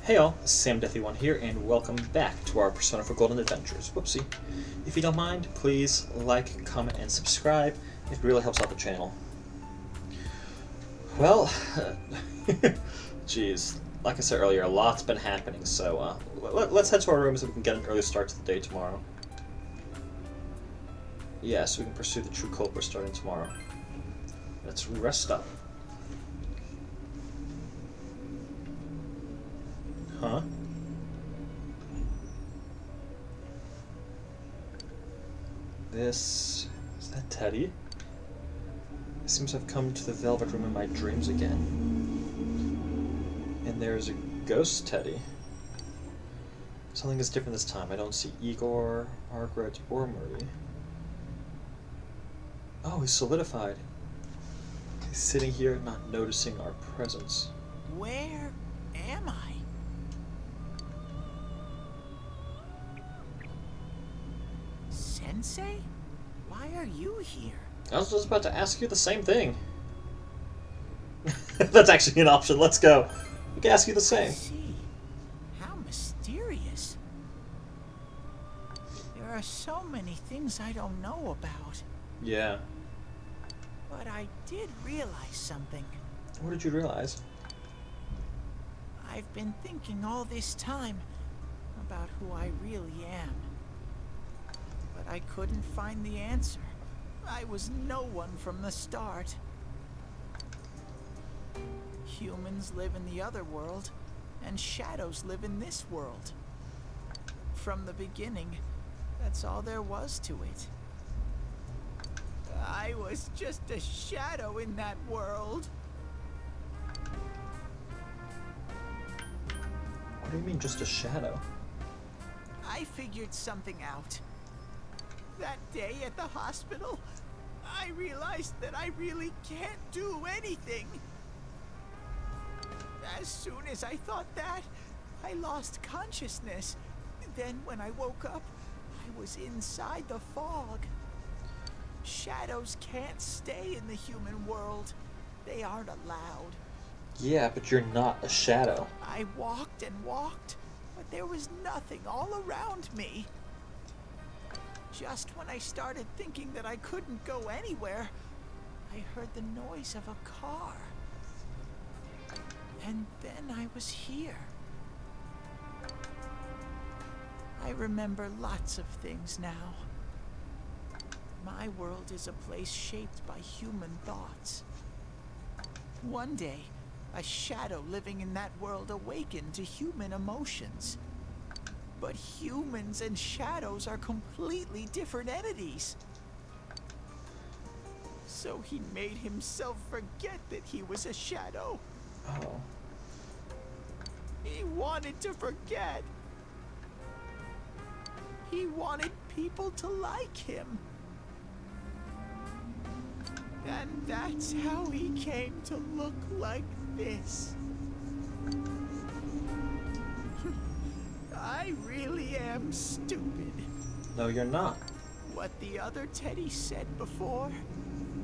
Hey all, Sam Deathy1 here, and welcome back to our Persona 4 Golden Adventures. Whoopsie. If you don't mind, please like, comment, and subscribe. It really helps out the channel. Well, geez, like I said earlier, a lot's been happening, so let's head to our room so we can get an early start to the day tomorrow. Yeah, so we can pursue the true culprit starting tomorrow. Let's rest up. Huh? Is that Teddy? It seems I've come to the Velvet Room in my dreams again. And there's a ghost Teddy. Something is different this time. I don't see Igor, Margaret, or Marie. Oh, he's solidified. He's sitting here not noticing our presence. Where am I? Sensei? Why are you here? I was just about to ask you the same thing. That's actually an option. Let's go. We can ask you the I same. see. How mysterious. There are so many things I don't know about. Yeah. But I did realize something. What did you realize? I've been thinking all this time about who I really am. But I couldn't find the answer. I was no one from the start. Humans live in the other world, and shadows live in this world. From the beginning, that's all there was to it. I was just a shadow in that world. What do you mean, just a shadow? I figured something out. That day at the hospital, I realized that I really can't do anything. As soon as I thought that, I lost consciousness. Then when I woke up, I was inside the fog. Shadows can't stay in the human world. They aren't allowed. Yeah, but you're not a shadow. I walked and walked, but there was nothing all around me. Just when I started thinking that I couldn't go anywhere, I heard the noise of a car. And then I was here. I remember lots of things now. My world is a place shaped by human thoughts. One day, a shadow living in that world awakened to human emotions. But humans and shadows are completely different entities. So he made himself forget that he was a shadow. Oh. He wanted to forget. He wanted people to like him. And that's how he came to look like this. I really am stupid. No, you're not. What the other Teddy said before,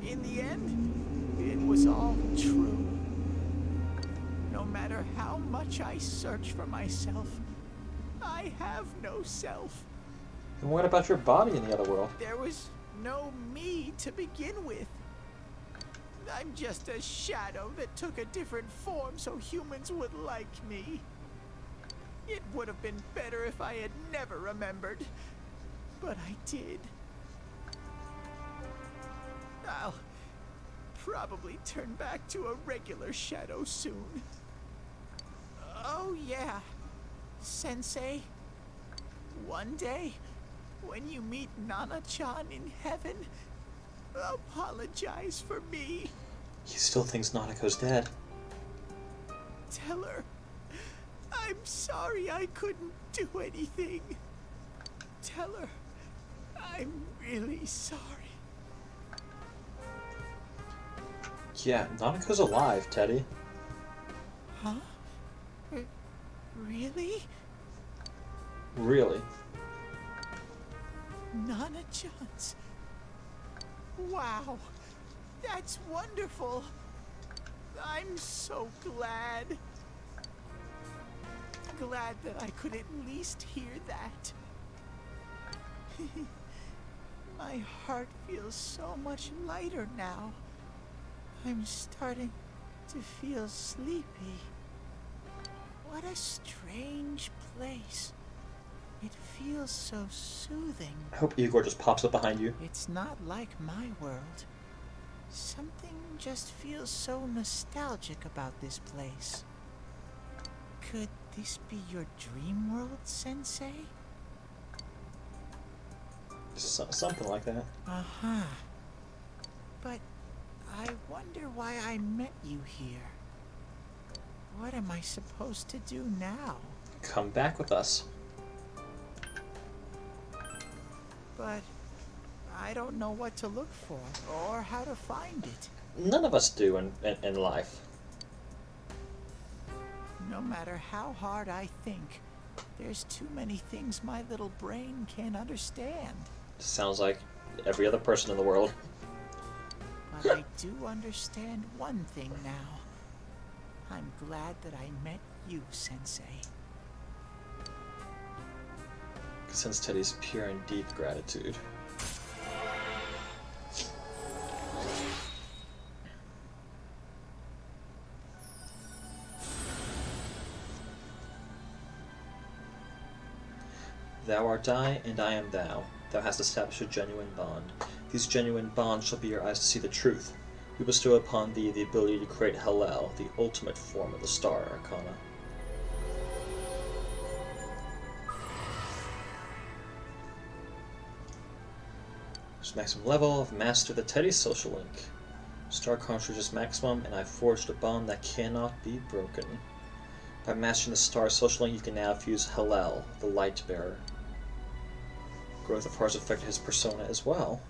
in the end, it was all true. No matter how much I search for myself, I have no self. And what about your body in the other world? There was no me to begin with. I'm just a shadow that took a different form so humans would like me. It would have been better if I had never remembered, but I did. I'll probably turn back to a regular shadow soon. Oh yeah, Sensei. One day, when you meet Nana-chan in heaven, apologize for me. He still thinks Nanako's dead. Tell her I'm sorry I couldn't do anything. Tell her I'm really sorry. Yeah, Nanako's alive, Teddy. Huh? Really? Really? Nana-chan's. Wow. That's wonderful. I'm so glad. glad that I could at least hear that. My heart feels so much lighter now. I'm starting to feel sleepy. What a strange place. It feels so soothing. I hope Igor just pops up behind you. It's not like my world. Something just feels so nostalgic about this place. Could this be your dream world, Sensei? Something like that. Uh-huh. But I wonder why I met you here. What am I supposed to do now? Come back with us. But I don't know what to look for or how to find it. None of us do in life. No matter how hard I think, there's too many things my little brain can't understand. Sounds like every other person in the world. But I do understand one thing now. I'm glad that I met you, Sensei. Sense Teddy's pure and deep gratitude. Thou art I, and I am thou. Thou hast established a genuine bond. These genuine bonds shall be your eyes to see the truth. We bestow upon thee the ability to create Hallel, the ultimate form of the Star Arcana. There's maximum level. I've mastered the Teddy social link. Star Arcana is maximum, and I've forged a bond that cannot be broken. By mastering the Star social link, you can now fuse Hallel, the Light Bearer. Growth of Heart has affected his persona as well.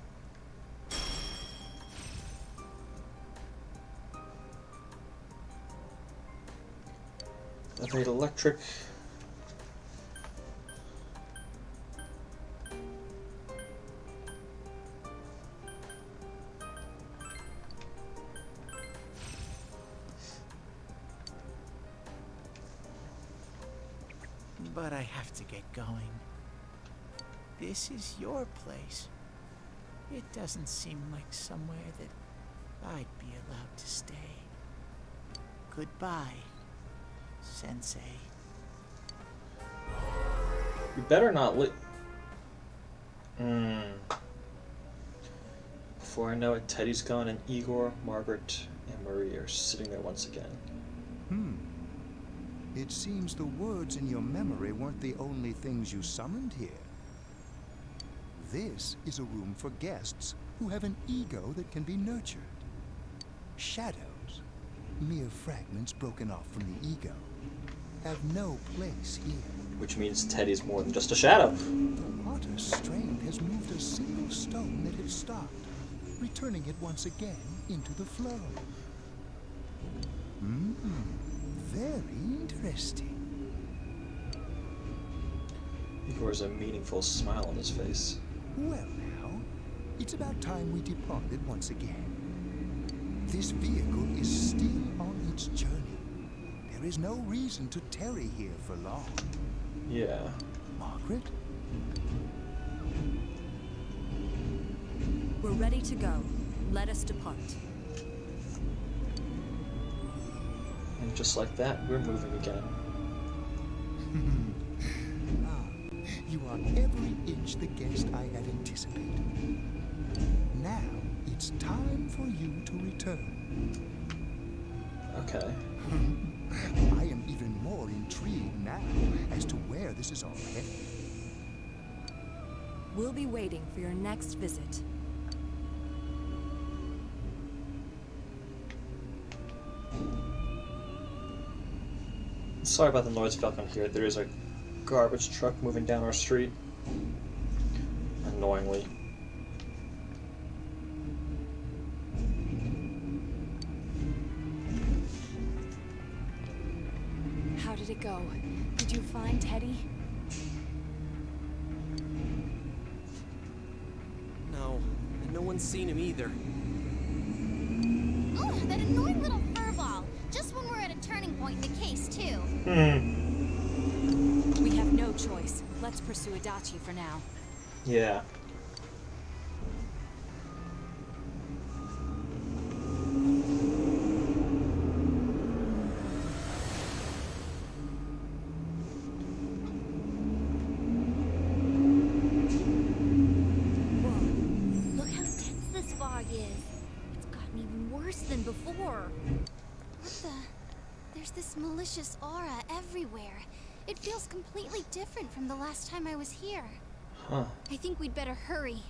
I've made electric. But I have to get going. This is your place. It doesn't seem like somewhere that I'd be allowed to stay. Goodbye, Sensei. You better not Before I know it, Teddy's gone, and Igor, Margaret, and Marie are sitting there once again. It seems the words in your memory weren't the only things you summoned here. This is a room for guests who have an ego that can be nurtured. Shadows, mere fragments broken off from the ego, have no place here. Which means Teddy's more than just a shadow. The water's strength has moved a single stone that had stopped, returning it once again into the flow. Very interesting. Igor has a meaningful smile on his face. Well now, it's about time we departed once again. This vehicle is still on its journey. There is no reason to tarry here for long. Yeah. Margaret? We're ready to go. Let us depart. And just like that, we're moving again. You are every inch the guest I had anticipated. Now, it's time for you to return. Okay. I am even more intrigued now as to where this is all headed. We'll be waiting for your next visit. Sorry about the noise if y'all can hear it. There is a garbage truck moving down our street. Annoyingly. How did it go? Did you find Teddy? No, and no one's seen him either. Oh, that annoying little furball. Just when we're at a turning point in the case, too. Let's pursue Adachi for now. Yeah. Whoa, look how dense this fog is. It's gotten even worse than before. What the? There's this malicious aura everywhere. It feels completely different from the last time I was here. Huh. I think we'd better hurry.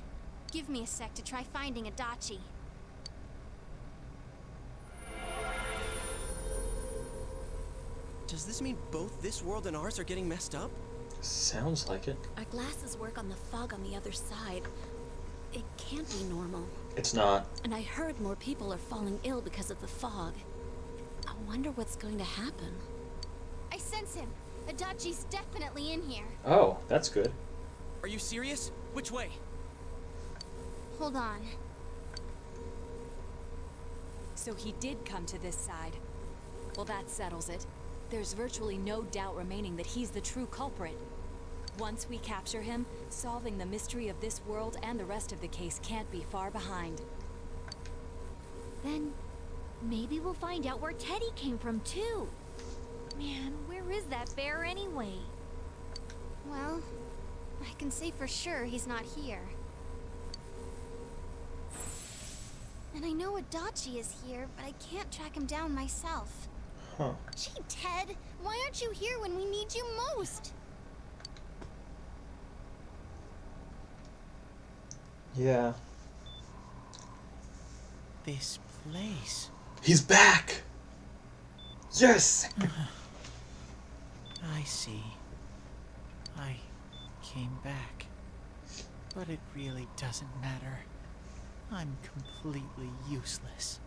Give me a sec to try finding Adachi. Does this mean both this world and ours are getting messed up? Sounds like it. Our glasses work on the fog on the other side. It can't be normal. It's not. And I heard more people are falling ill because of the fog. I wonder what's going to happen. I sense him. Adachi's definitely in here. Oh, that's good. Are you serious? Which way? Hold on. So he did come to this side. Well, that settles it. There's virtually no doubt remaining that he's the true culprit. Once we capture him, solving the mystery of this world and the rest of the case can't be far behind. Then maybe we'll find out where Teddy came from too. Man, where is that bear anyway? Well, I can say for sure he's not here. And I know Adachi is here, but I can't track him down myself. Huh. Gee, Ted, why aren't you here when we need you most? Yeah. This place. He's back! Yes! I see. I came back. But it really doesn't matter. I'm completely useless.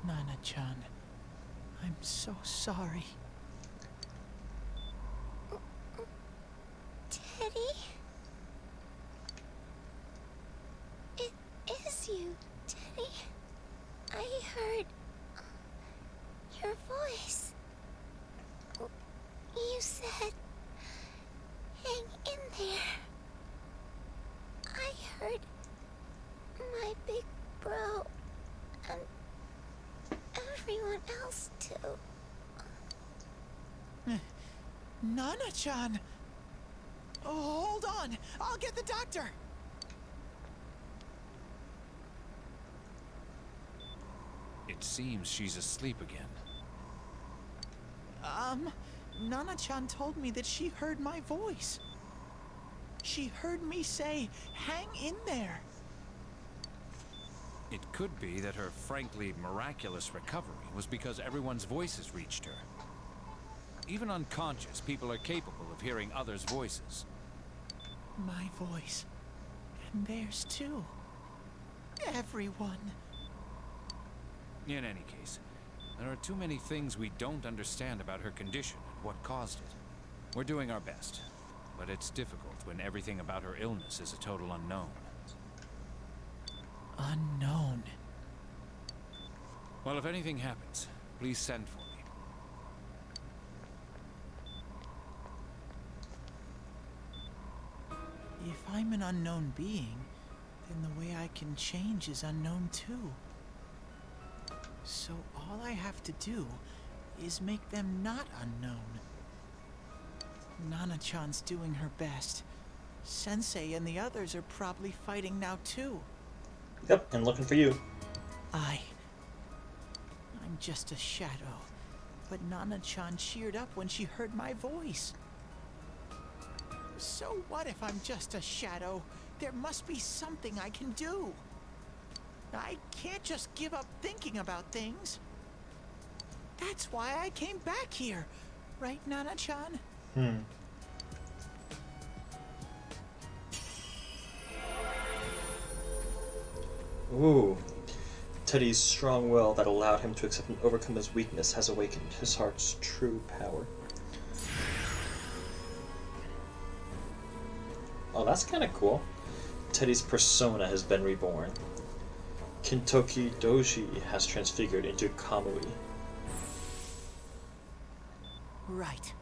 Nana-chan, I'm so sorry. Teddy? It is you, Teddy. I heard your voice. You said, hang in there. I heard my big bro and everyone else too. Nana-chan! Oh, hold on! I'll get the doctor! It seems she's asleep again. Nana-chan told me that she heard my voice. She heard me say, hang in there. It could be that her frankly miraculous recovery was because everyone's voices reached her. Even unconscious, people are capable of hearing others' voices. My voice. And theirs too. Everyone. In any case, there are too many things we don't understand about her condition and what caused it. We're doing our best, but it's difficult when everything about her illness is a total unknown. Unknown. Well, if anything happens, please send for me. If I'm an unknown being, then the way I can change is unknown too. So all I have to do is make them not unknown. Nana-chan's doing her best. Sensei and the others are probably fighting now too. Yep, and looking for you. I'm just a shadow. But Nana-chan cheered up when she heard my voice. So what if I'm just a shadow? There must be something I can do. I can't just give up thinking about things. That's why I came back here. Right, Nana-chan? Ooh. Teddy's strong will that allowed him to accept and overcome his weakness has awakened his heart's true power. Oh, that's kind of cool. Teddy's persona has been reborn. Kintoki Doji has transfigured into Kamui. Right.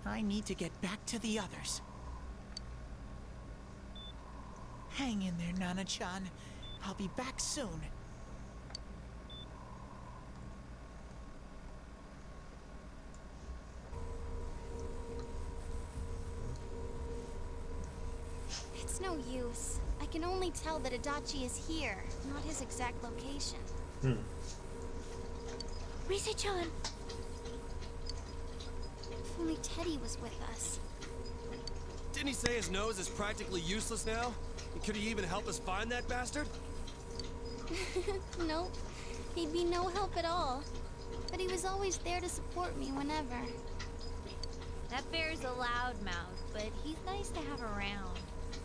I need to get back to the others. Hang in there, Nana-chan. I'll be back soon. It's no use. I can only tell that Adachi is here, not his exact location. Rise-chan! If only Teddy was with us. Didn't he say his nose is practically useless now? And could he even help us find that bastard? Nope. He'd be no help at all. But he was always there to support me whenever. That bear's a loudmouth, but he's nice to have around.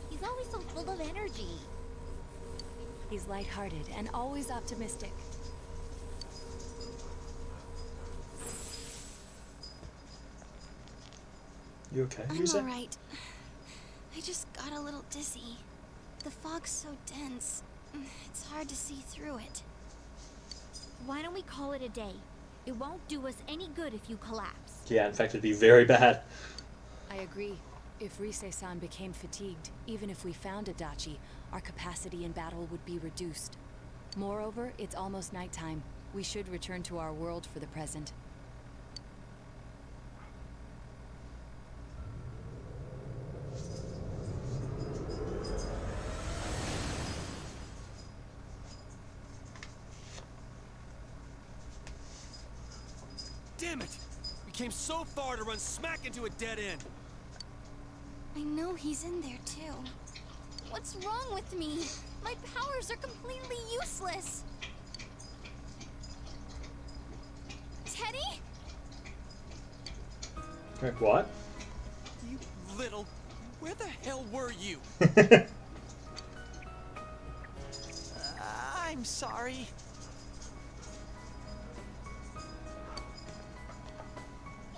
He's always so full of energy. He's lighthearted and always optimistic. You okay? I'm Yusa? alright. I just got a little dizzy. The fog's so dense. It's hard to see through it. Why don't we call it a day? It won't do us any good if you collapse. Yeah, in fact, it'd be very bad. I agree. If Rise-san became fatigued, even if we found Adachi, our capacity in battle would be reduced. Moreover, it's almost nighttime. We should return to our world for the present. Damn it! We came so far to run smack into a dead end. I know he's in there too. What's wrong with me? My powers are completely useless. Teddy? Like, what? You little... Where the hell were you? I'm sorry.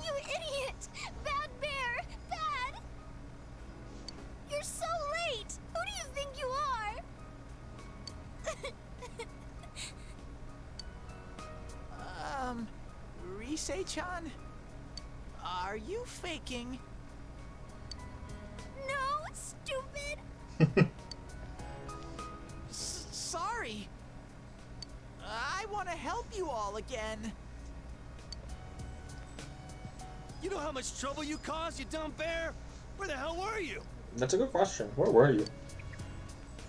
You idiot! Bad bear! Bad! You're so late! Who do you think you are? Rise-chan? Are you faking? No, stupid! Sorry. I want to help you all again. You know how much trouble you caused, you dumb bear? Where the hell were you? That's a good question. Where were you?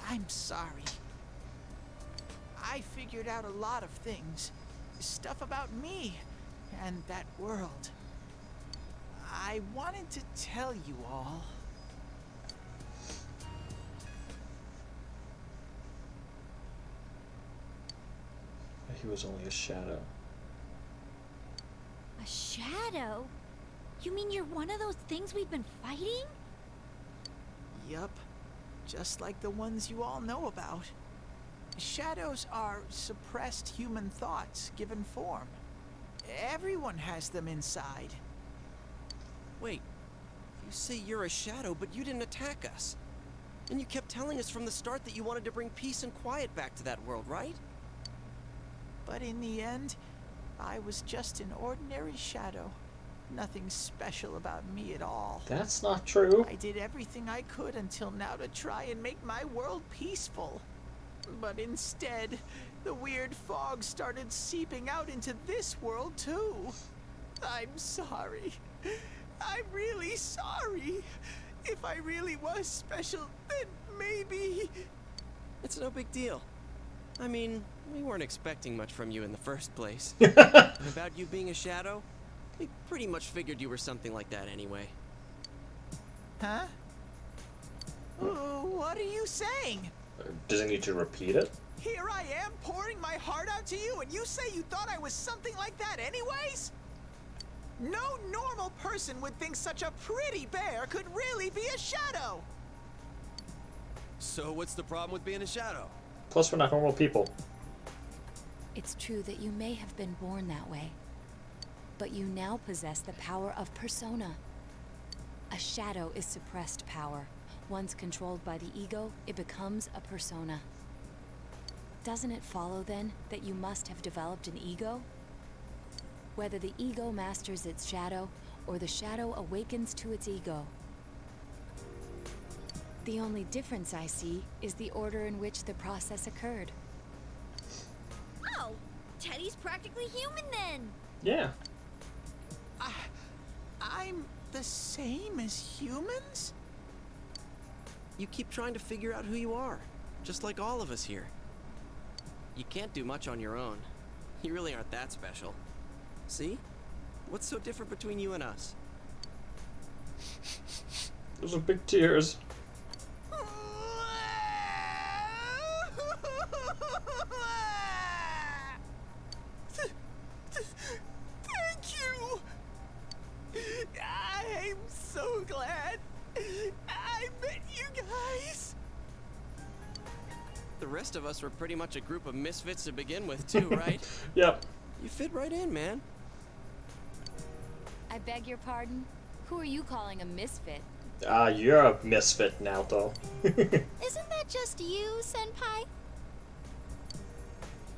I'm sorry. I figured out a lot of things. Stuff about me and that world. I wanted to tell you all. He was only a shadow. A shadow? You mean you're one of those things we've been fighting? Yup. Just like the ones you all know about. Shadows are suppressed human thoughts given form. Everyone has them inside. Wait, you say you're a shadow, but you didn't attack us. And you kept telling us from the start that you wanted to bring peace and quiet back to that world, right? But in the end, I was just an ordinary shadow. Nothing special about me at all. That's not true. I did everything I could until now to try and make my world peaceful. But instead, the weird fog started seeping out into this world too. I'm sorry. I'm really sorry. If I really was special, then maybe... It's no big deal. I mean, we weren't expecting much from you in the first place. And about you being a shadow, we pretty much figured you were something like that anyway. Huh? What are you saying? Does he need to repeat it? Here I am pouring my heart out to you, and you say you thought I was something like that anyways? No normal person would think such a pretty bear could really be a shadow. So what's the problem with being a shadow? Plus, we're not normal people. It's true that you may have been born that way, but you now possess the power of persona. A shadow is suppressed power. Once controlled by the ego, it becomes a persona. Doesn't it follow, then, that you must have developed an ego? Whether the ego masters its shadow, or the shadow awakens to its ego. The only difference I see is the order in which the process occurred. Oh, Teddy's practically human then. Yeah. I'm the same as humans? You keep trying to figure out who you are, just like all of us here. You can't do much on your own. You really aren't that special. See? What's so different between you and us? Those are big tears. Thank you! I'm so glad I met you guys! The rest of us were pretty much a group of misfits to begin with, too, right? Yep. You fit right in, man. I beg your pardon? Who are you calling a misfit? You're a misfit now, though. Isn't that just you, Senpai?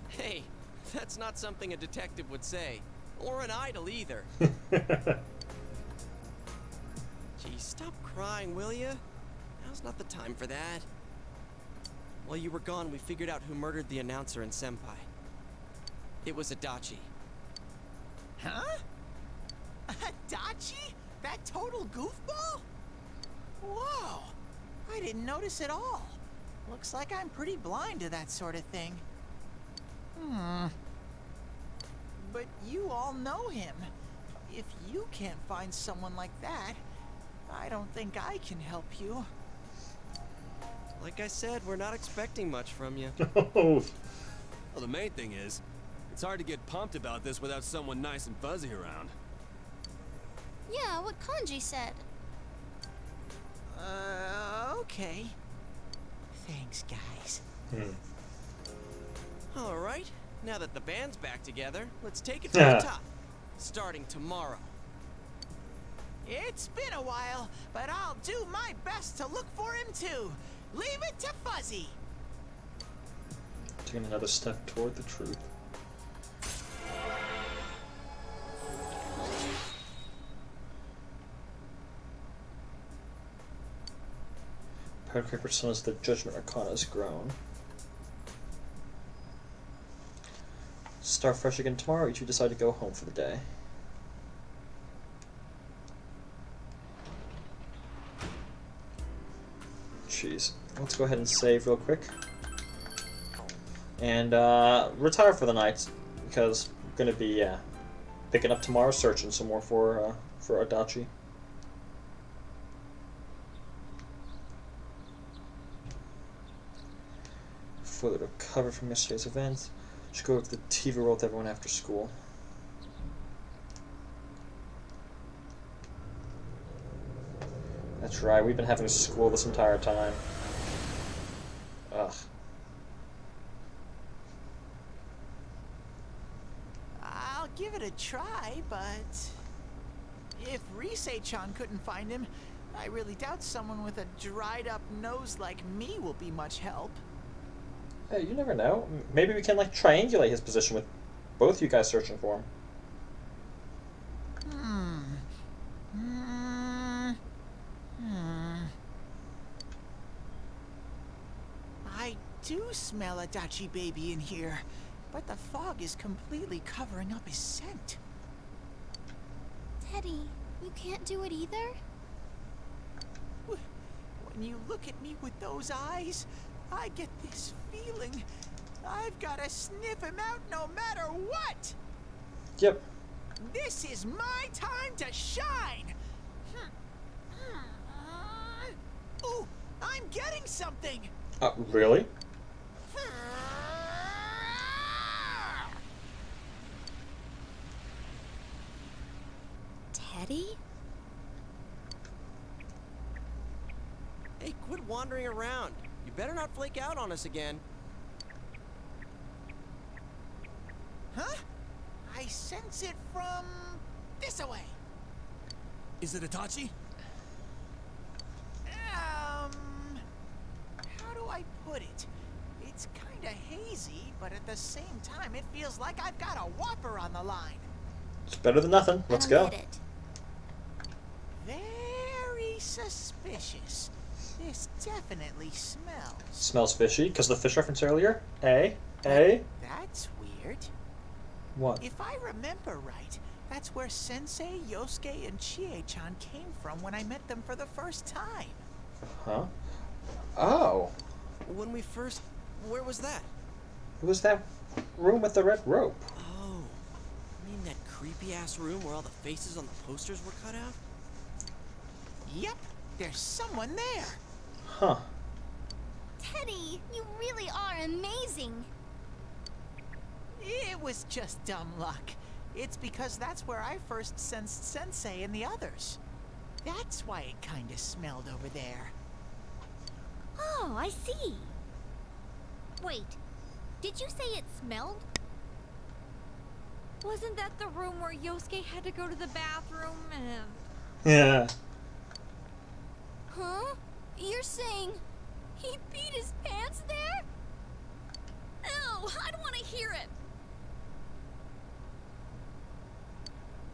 Hey, that's not something a detective would say. Or an idol, either. Gee, stop crying, will ya? Now's not the time for that. While you were gone, we figured out who murdered the announcer and Senpai. It was Adachi. Huh? Adachi? That total goofball? Whoa! I didn't notice at all. Looks like I'm pretty blind to that sort of thing. But you all know him. If you can't find someone like that, I don't think I can help you. Like I said, we're not expecting much from you. Oh. Well, the main thing is, it's hard to get pumped about this without someone nice and fuzzy around. Yeah, what Kanji said. Okay. Thanks, guys. All right, now that the band's back together, let's take it from the top. Starting tomorrow. It's been a while, but I'll do my best to look for him too. Leave it to Fuzzy. Taking another step toward the truth. Paragraph personas the Judgment Arcana has grown. Start fresh again tomorrow. Each of you decide to go home for the day. Jeez. Let's go ahead and save real quick. And retire for the night, because we're going to be picking up tomorrow, searching some more for Adachi. Further recover from yesterday's events. Should go over to the TV world with everyone after school. That's right, we've been having school this entire time. Ugh. I'll give it a try, but if Risei-chan couldn't find him, I really doubt someone with a dried-up nose like me will be much help. Hey, you never know. Maybe we can, like, triangulate his position with both you guys searching for him. I do smell Adachi baby in here, but the fog is completely covering up his scent. Teddy, you can't do it either? When you look at me with those eyes, I get this feeling I've got to sniff him out no matter what! Yep. This is my time to shine! Ooh, I'm getting something! Really? Teddy? Hey, quit wandering around. You better not flake out on us again. Huh? I sense it from this away. Is it Itachi? How do I put it? It's kinda hazy, but at the same time it feels like I've got a whopper on the line. It's better than nothing. Let's I go. don't get it. very suspicious. This definitely smells. Smells fishy, because of the fish reference earlier? That's weird. What? If I remember right, that's where Sensei, Yosuke, and Chie-chan came from when I met them for the first time. Huh? Oh. When we first... Where was that? It was that room with the red rope. Oh. You mean that creepy-ass room where all the faces on the posters were cut out? Yep, there's someone there. Huh. Teddy, you really are amazing. It was just dumb luck. It's because that's where I first sensed Sensei and the others. That's why it kinda smelled over there. Oh, I see. Wait, did you say it smelled? Wasn't that the room where Yosuke had to go to the bathroom and... Yeah. Huh? You're saying he peed his pants there? Ew, I don't want to hear it.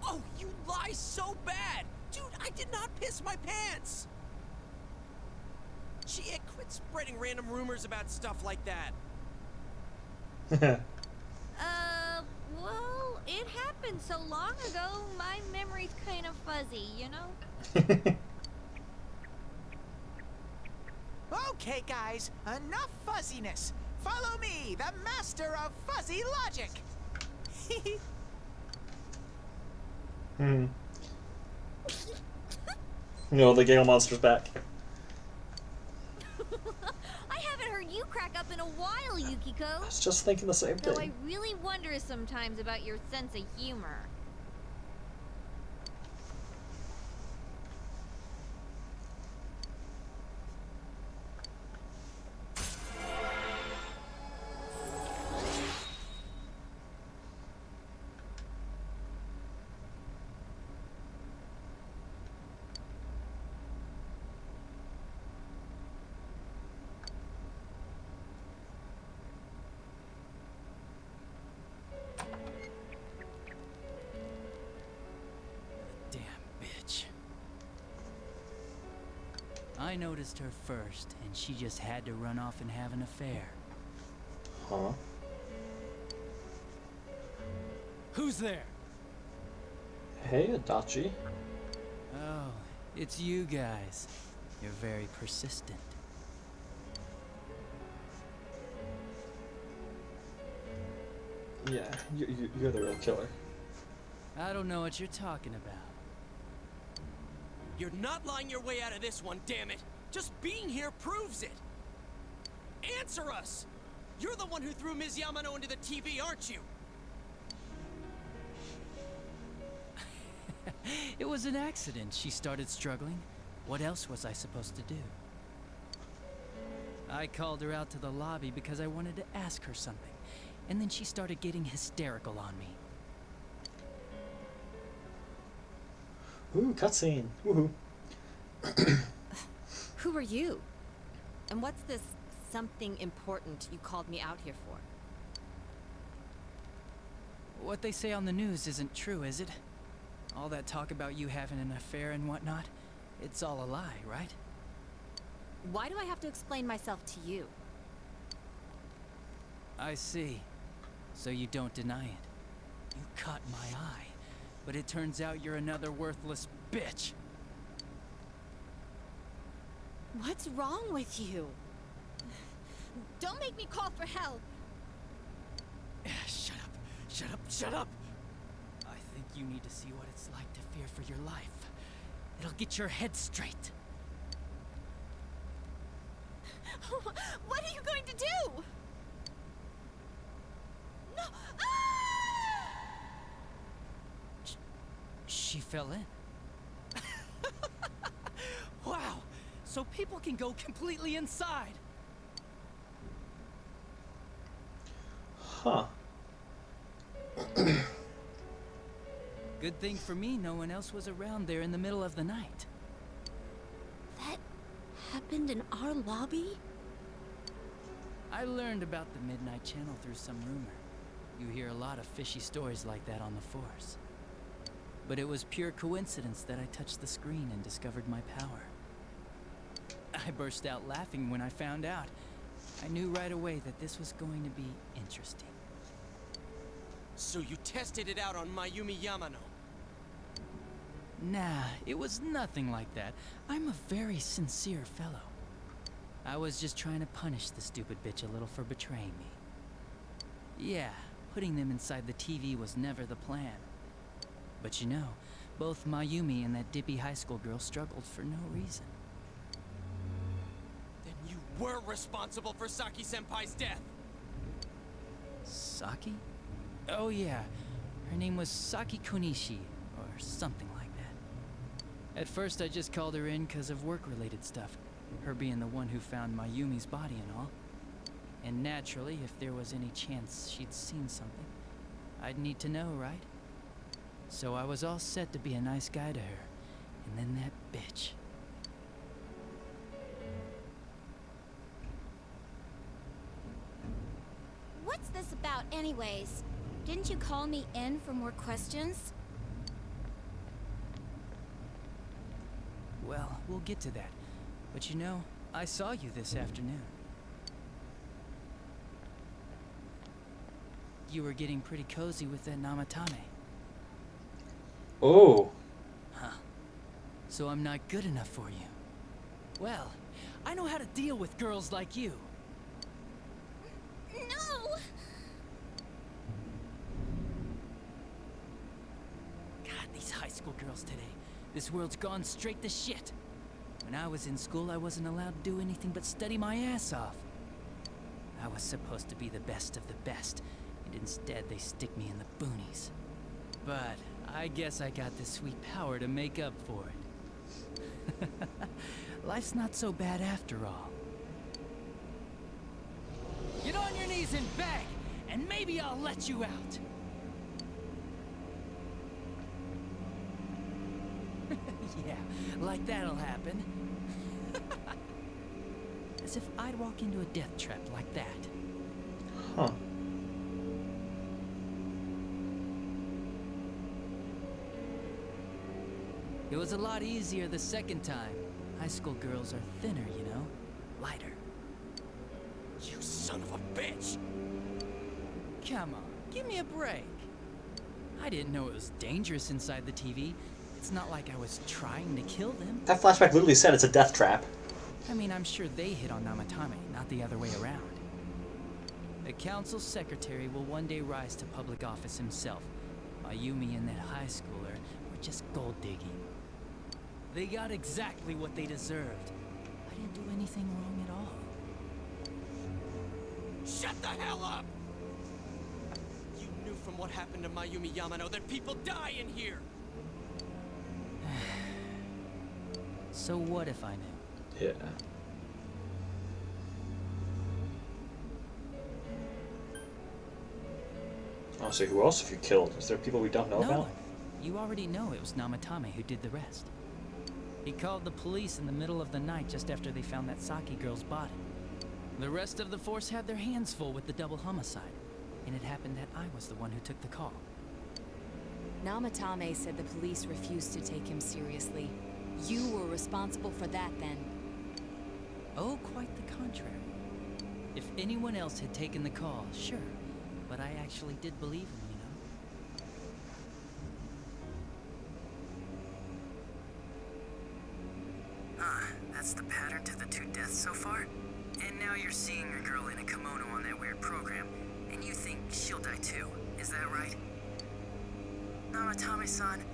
Oh, you lie so bad! Dude, I did not piss my pants! Gee, quit spreading random rumors about stuff like that. Well, it happened so long ago, my memory's kind of fuzzy, you know? Okay, guys, enough fuzziness. Follow me, the master of fuzzy logic. No, the Gale Monster's back. I haven't heard you crack up in a while, Yukiko. I was just thinking the same Though I thing. really wonder sometimes about your sense of humor. Damn bitch. I noticed her first, and she just had to run off and have an affair. Huh? Who's there? Hey, Adachi. Oh, it's you guys. You're very persistent. Yeah, you're the real killer. I don't know what you're talking about. You're not lying your way out of this one, damn it! Just being here proves it! Answer us! You're the one who threw Ms. Yamano into the TV, aren't you? It was an accident. She started struggling. What else was I supposed to do? I called her out to the lobby because I wanted to ask her something. And then she started getting hysterical on me. Ooh, cutscene. Woohoo. Who are you? And what's this something important you called me out here for? What they say on the news isn't true, is it? All that talk about you having an affair and whatnot, it's all a lie, right? Why do I have to explain myself to you? I see. So you don't deny it. You caught my eye, but it turns out you're another worthless bitch. What's wrong with you? Don't make me call for help. Shut up, shut up, shut up! I think you need to see what it's like to fear for your life. It'll get your head straight. What are you going to do? No! Ah! She fell in. Wow, so people can go completely inside. Huh. Good thing for me, no one else was around there in the middle of the night. That happened in our lobby? I learned about the Midnight Channel through some rumor. You hear a lot of fishy stories like that on the force. But it was pure coincidence that I touched the screen and discovered my power. I burst out laughing when I found out. I knew right away that this was going to be interesting. So you tested it out on Mayumi Yamano? Nah, it was nothing like that. I'm a very sincere fellow. I was just trying to punish the stupid bitch a little for betraying me. Yeah, putting them inside the TV was never the plan. But you know, both Mayumi and that dippy high school girl struggled for no reason. Then you were responsible for Saki-senpai's death! Saki? Oh yeah, her name was Saki Konishi, or something like that. At first I just called her in because of work-related stuff, her being the one who found Mayumi's body and all. And naturally, if there was any chance she'd seen something, I'd need to know, right? So I was all set to be a nice guy to her, and then that bitch. What's this about anyways? Didn't you call me in for more questions? Well, we'll get to that. But you know, I saw you this afternoon. You were getting pretty cozy with that Namatame. Oh. Huh. So I'm not good enough for you. Well, I know how to deal with girls like you. No! God, these high school girls today. This world's gone straight to shit. When I was in school, I wasn't allowed to do anything but study my ass off. I was supposed to be the best of the best, and instead they stick me in the boonies. But I guess I got the sweet power to make up for it. Life's not so bad after all. Get on your knees and beg, and maybe I'll let you out. Yeah, like that'll happen. As if I'd walk into a death trap like that. Huh. It was a lot easier the second time. High school girls are thinner, you know? Lighter. You son of a bitch! Come on, give me a break. I didn't know it was dangerous inside the TV. It's not like I was trying to kill them. That flashback literally said it's a death trap. I mean, I'm sure they hit on Namatame, not the other way around. The council secretary will one day rise to public office himself. Mayumi and that high schooler were just gold digging. They got exactly what they deserved. I didn't do anything wrong at all. Shut the hell up! You knew from what happened to Mayumi Yamano that people die in here! So what if I knew? Yeah. Honestly, who else have you killed? Is there people we don't know No about? one. You already know it was Namatame who did the rest. He called the police in the middle of the night just after they found that Saki girl's body. The rest of the force had their hands full with the double homicide, and it happened that I was the one who took the call. Namatame said the police refused to take him seriously. You were responsible for that then. Oh, quite the contrary. If anyone else had taken the call, sure. But I actually did believe him, you know? That's the pattern to the 2 deaths so far? And now you're seeing a girl in a kimono on that weird program, and you think she'll die too, is that right? Namatame-san,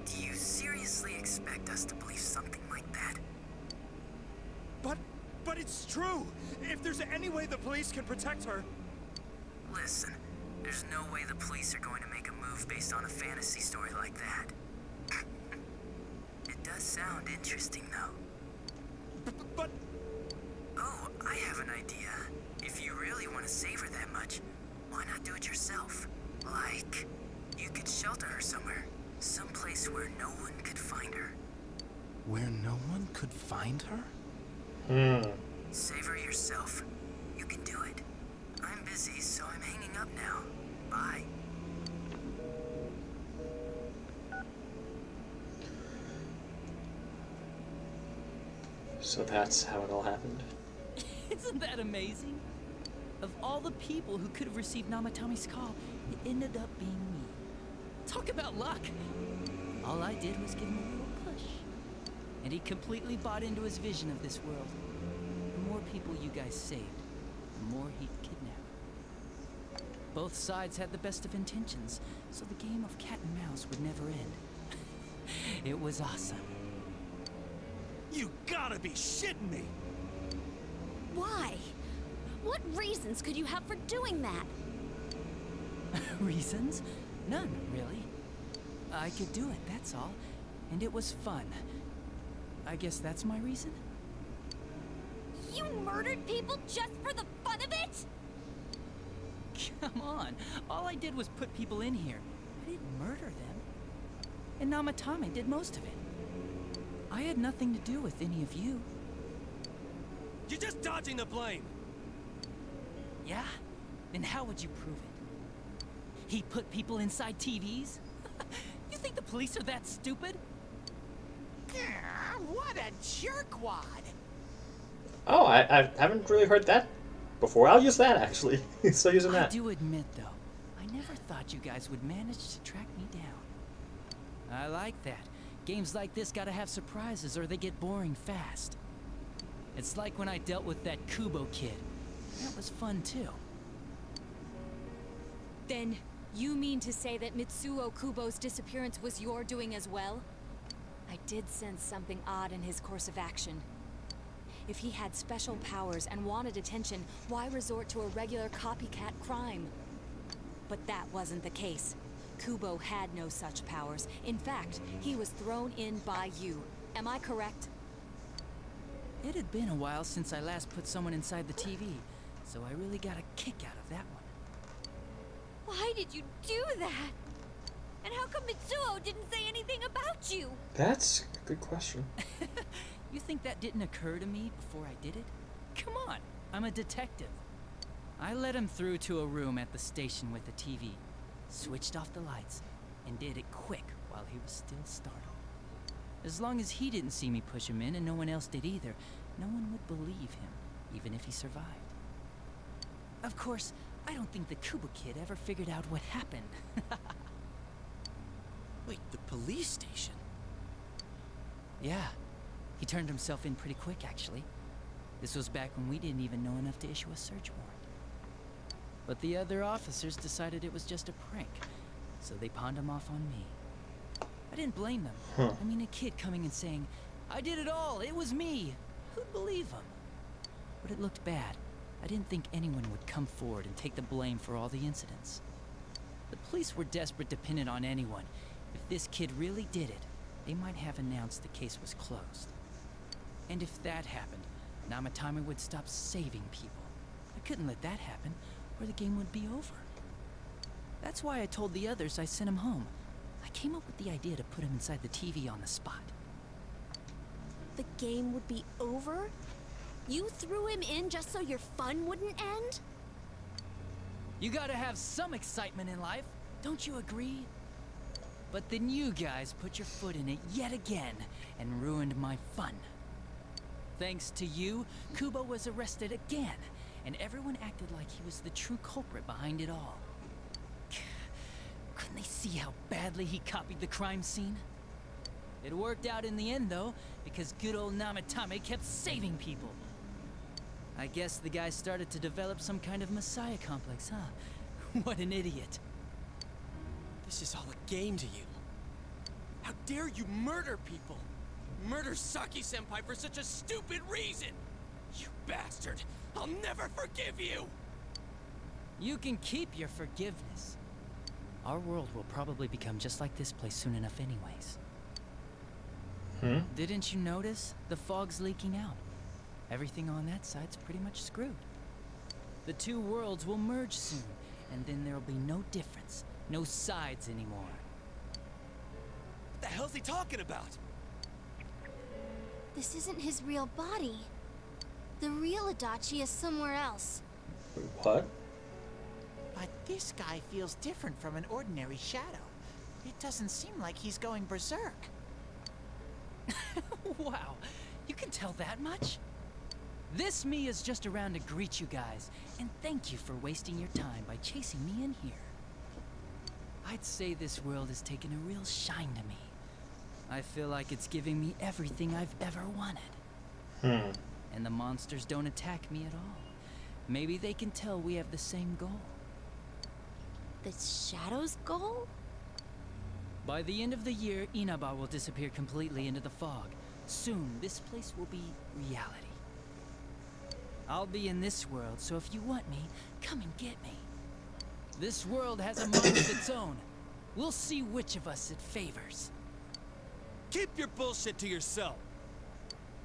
do you seriously expect us to believe something like that? But it's true! If there's any way the police can protect her... Listen, there's no way the police are going to make a move based on a fantasy story like that. It does sound interesting, though. But... Oh, I have an idea. If you really want to save her that much, why not do it yourself? Like, you could shelter her somewhere. Someplace where no one could find her. Where no one could find her? Save her yourself. You can do it. I'm busy, so I'm hanging up now. Bye. So that's how it all happened. Isn't that amazing? Of all the people who could have received Namatami's call, it ended up being me. Talk about luck! All I did was give him a little push. And he completely bought into his vision of this world. The more people you guys saved, the more he'd kidnap. Both sides had the best of intentions, so the game of cat and mouse would never end. It was awesome. You gotta be shitting me! Why? What reasons could you have for doing that? Reasons? None, really. I could do it, that's all. And it was fun. I guess that's my reason? You murdered people just for the fun of it? Come on. All I did was put people in here. I didn't murder them. And Namatame did most of it. I had nothing to do with any of you. You're just dodging the blame! Yeah? Then how would you prove it? He put people inside TVs? You think the police are that stupid? What a jerkwad! Oh, I haven't really heard that before. I'll use that, actually. So using that. I do admit, though, I never thought you guys would manage to track me down. I like that. Games like this gotta have surprises or they get boring fast. It's like when I dealt with that Kubo kid. That was fun, too. Then, you mean to say that Mitsuo Kubo's disappearance was your doing as well? I did sense something odd in his course of action. If he had special powers and wanted attention, why resort to a regular copycat crime? But that wasn't the case. Kubo had no such powers. In fact, he was thrown in by you. Am I correct? It had been a while since I last put someone inside the TV, so I really got a kick out of that one. Why did you do that? And how come Mitsuo didn't say anything about you? That's a good question. You think that didn't occur to me before I did it? Come on, I'm a detective. I let him through to a room at the station with the TV, switched off the lights, and did it quick while he was still startled. As long as he didn't see me push him in and no one else did either, no one would believe him, even if he survived. Of course, I don't think the Kubo kid ever figured out what happened. Wait, the police station? Yeah, he turned himself in pretty quick, actually. This was back when we didn't even know enough to issue a search warrant. But the other officers decided it was just a prank, so they pawned him off on me. I didn't blame them. I mean, a kid coming and saying, "I did it all, it was me." Who'd believe him? But it looked bad. I didn't think anyone would come forward and take the blame for all the incidents. The police were desperate to pin it on anyone. If this kid really did it, they might have announced the case was closed. And if that happened, Namatame would stop saving people. I couldn't let that happen, or the game would be over. That's why I told the others I sent him home. I came up with the idea to put him inside the TV on the spot. The game would be over? You threw him in just so your fun wouldn't end? You gotta have some excitement in life, don't you agree? But then you guys put your foot in it yet again and ruined my fun. Thanks to you, Kubo was arrested again, and everyone acted like he was the true culprit behind it all. Couldn't they see how badly he copied the crime scene? It worked out in the end, though, because good old Namatame kept saving people. I guess the guy started to develop some kind of messiah complex, huh? What an idiot. This is all a game to you. How dare you murder people? Murder Saki-senpai for such a stupid reason! You bastard! I'll never forgive you! You can keep your forgiveness. Our world will probably become just like this place soon enough anyways. Didn't you notice? The fog's leaking out. Everything on that side's pretty much screwed. The two worlds will merge soon, and then there'll be no difference, no sides anymore. What the hell's he talking about? This isn't his real body. The real Adachi is somewhere else. What? But this guy feels different from an ordinary shadow. It doesn't seem like he's going berserk. Wow, you can tell that much? This me is just around to greet you guys, and thank you for wasting your time by chasing me in here. I'd say this world has taken a real shine to me. I feel like it's giving me everything I've ever wanted. And the monsters don't attack me at all. Maybe they can tell we have the same goal. The Shadow's goal? By the end of the year, Inaba will disappear completely into the fog. Soon, this place will be reality. I'll be in this world, so if you want me, come and get me. This world has a mind of its own. We'll see which of us it favors. Keep your bullshit to yourself.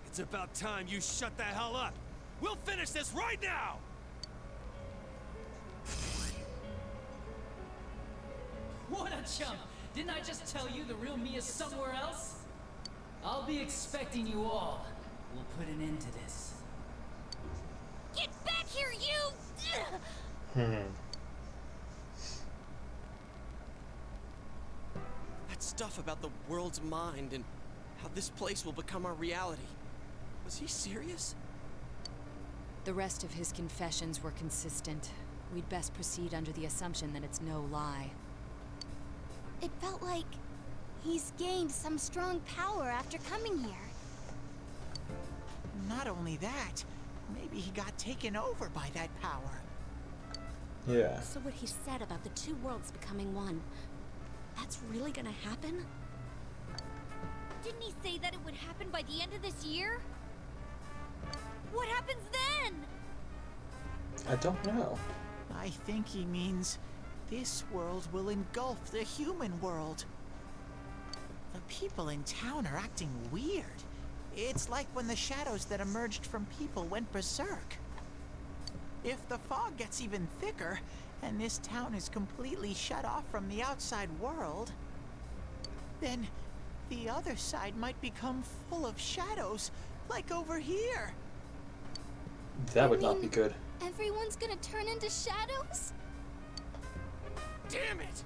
It's about time you shut the hell up. We'll finish this right now! What a chump! Didn't I just tell you the real me is somewhere else? I'll be expecting you all. We'll put an end to this. Get back here, you! That stuff about the world's mind and how this place will become our reality. Was he serious? The rest of his confessions were consistent. We'd best proceed under the assumption that it's no lie. It felt like he's gained some strong power after coming here. Not only that, maybe he got taken over by that power. Yeah. So what he said about the two worlds becoming one, that's really gonna happen? Didn't he say that it would happen by the end of this year? What happens then? I don't know. I think he means this world will engulf the human world. The people in town are acting weird. It's like when the shadows that emerged from people went berserk. If the fog gets even thicker, and this town is completely shut off from the outside world, then the other side might become full of shadows, like over here. That would not be good. Everyone's gonna turn into shadows? Damn it!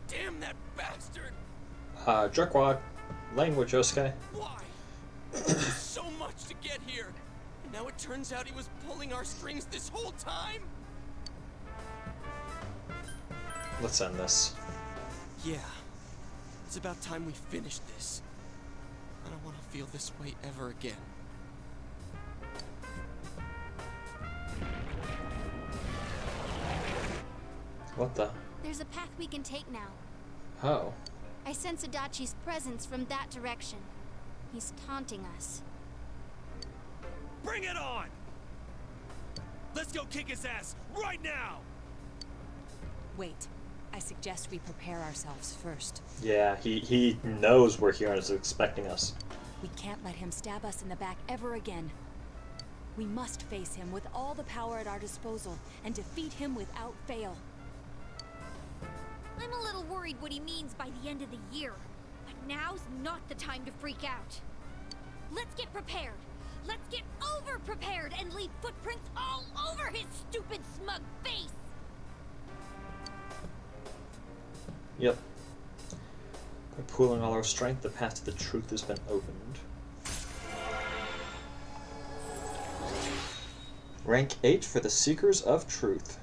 Damn that bastard! Jerkwad. Language, Yosuke. Why? So much to get here! And now it turns out he was pulling our strings this whole time? Let's end this. Yeah. It's about time we finish this. I don't want to feel this way ever again. What the? There's a path we can take now. Oh. I sense Adachi's presence from that direction. He's taunting us. Bring it on! Let's go kick his ass right now! Wait. I suggest we prepare ourselves first. Yeah, he knows we're here and is expecting us. We can't let him stab us in the back ever again. We must face him with all the power at our disposal and defeat him without fail. I'm a little worried what he means by the end of the year. But now's not the time to freak out. Let's get prepared. Let's get over-prepared and leave footprints all over his stupid, smug face. Yep. By pooling all our strength, the path to the truth has been opened. Rank 8 for the Seekers of Truth.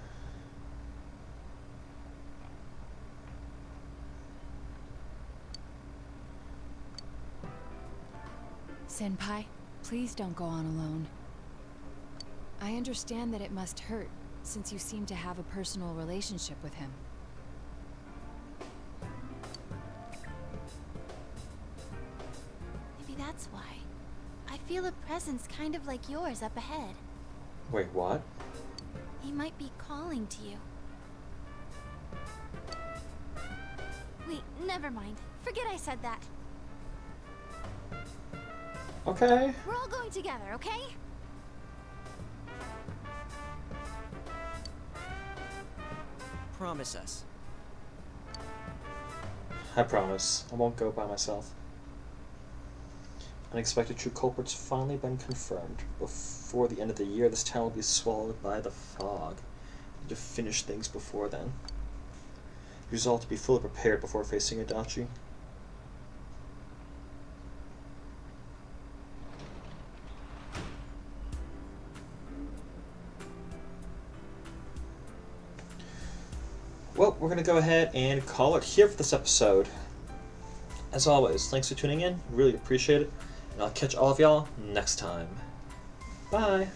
Senpai, please don't go on alone. I understand that it must hurt, since you seem to have a personal relationship with him. Maybe that's why. I feel a presence kind of like yours up ahead. Wait, what? He might be calling to you. Wait, never mind. Forget I said that. Okay. We're all going together, okay? Promise us. I promise. I won't go by myself. Unexpected true culprits finally been confirmed. Before the end of the year, this town will be swallowed by the fog. Need to finish things before then. Resolved to be fully prepared before facing Adachi. Well, we're going to go ahead and call it here for this episode. As always, thanks for tuning in. Really appreciate it. And I'll catch all of y'all next time. Bye.